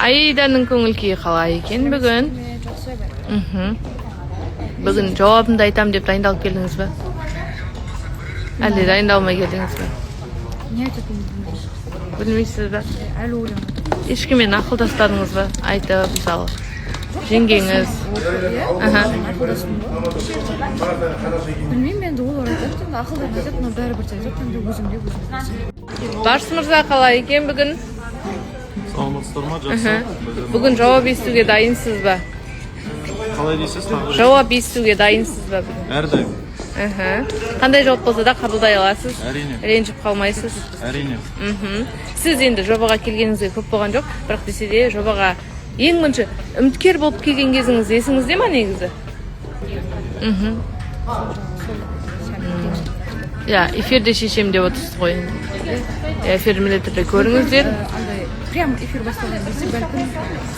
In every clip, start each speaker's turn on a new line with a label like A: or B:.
A: Аиданың көңіл-күйі қалай екен бүгін? Бүгін жауабымды айтам деп дайындалып келдіңіз бе? Әлде дайындалмай келдіңіз бе?
B: Не айтатынымды
A: Білмейсіз бе?
B: әлі ойламадым.
A: Ешкіммен ақылдастадыңыз ба? Айтып, мысалы, жеңгеңіз.
B: Ақылдастым ғой. Білмеймін, енді олар айтады, енді ақылдарын айтады, но бәрібір де айтады, енді өзімде.
A: Барс мырза қалай екен бүгін?
C: Саламатсыздар ма, жақсы.
A: Бүгін жауап естуге дайынсыз ба?
C: Қалай дейсіз?
A: Жауап естуге дайынсыз ба бүгін?
C: Әрдайым.
A: Қандай жауап болса да қабылдай аласыз?
C: Әрине.
A: Ренжіп қалмайсыз?
C: Әрине.
A: Сіз енді жобаға келгеніңізге көп болған жоқ, бірақ десе де жобаға ең бірінші үміткер болып келген кезіңіз есіңізде ма негізі? Ja, эфирде шешем деп отырсыз ғой. Эфир міндетті түрде көріңіздер.
B: Андай прям эфир басталған кезде бәлкім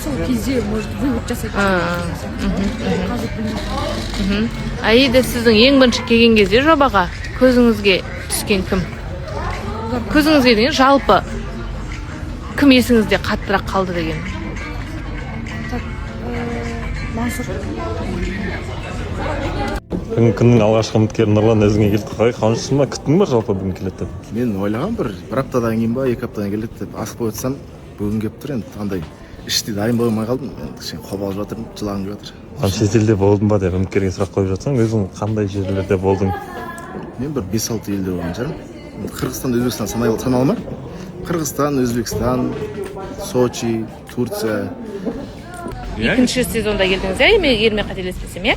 B: сол кезде может вывод жасайды. Қазір білмеймін.
A: Аида, сіздің ең бірінші келген кезде жобаға көзіңізге түскен кім? Көзіңізге деген жалпы кім есіңізде қаттырақ қалды деген?
B: Так, Мансұр.
D: Күннің алғашқы үміткері Нұрлан өзіңе келді. Қалай қуаныштысың ба? Күттің ба жалпы бүгін келеді деп?
E: Мен ойлаған бір аптадан кейін ба, 2 аптадан келеді деп асықпай отырсам, бүгін келіп тұр енді. Андай іште дайын болмай қалдым. Енді кішкене қобалжып жатырмын, жылағым келіп жатыр.
D: Шетелде болдың ба деп үміткерге сұрақ қойып жатсаң, өзің қандай жерлерде болдың?
E: Мен бір 5-6 елде болған шығармын. Қырғызстан, Өзбекстан саналы ма? Қырғызстан, Өзбекстан, Сочи, Турция.
A: Екінші сезонда келдіңіз, ерме қателеспесем, иә?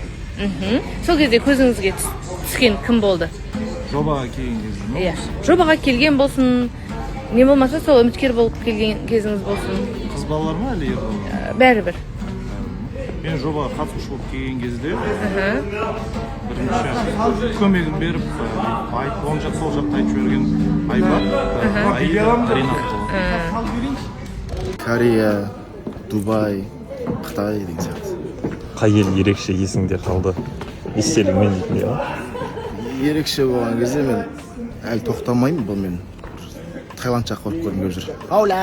A: Сол кезде көзіңізге түскен кім болды?
C: Жобаға келген кезде ме?
A: Иә. Жобаға келген болсын, не болмаса сол үміткер болып келген кезіңіз болсын.
C: Қыз балалар ма әлі ер балалар?
A: Бәрібір.
C: Мен жобаға қатысушы болып келген кезде бірінші көмегін беріп, оң жақ сол жақта айтып жіберген Айбар, Ринат.
E: Корея, Дубай, Қытай деген сияқты.
D: Қай ел ерекше есіңде қалды? Естелігімен дейтіндей ма?
E: Ерекше болған кезде мен әлі тоқтамаймын, бұл мен Таиланд жаққа барып көргім келіп жүр. Аула!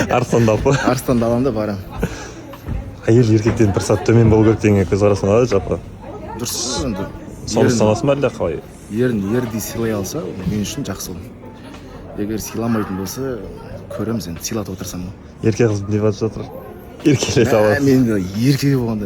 D: Арыстандалпы.
E: Арыстанды аламын да барам.
D: Әйел еркектен бір сәт төмен болу керек деген көзқарасың қалай жалпы?
E: Дұрыс енді.
D: Соны санасың ба әлде қалай?
E: Ердей сыйлай алса, мен үшін жақсы ол. Егер сыйламайтын болса, көреміз енді, сыйлатып отырсам.
D: Ерке қыз не батып жатыр? Еркелете аласыз.
E: Мен еркегі болғанда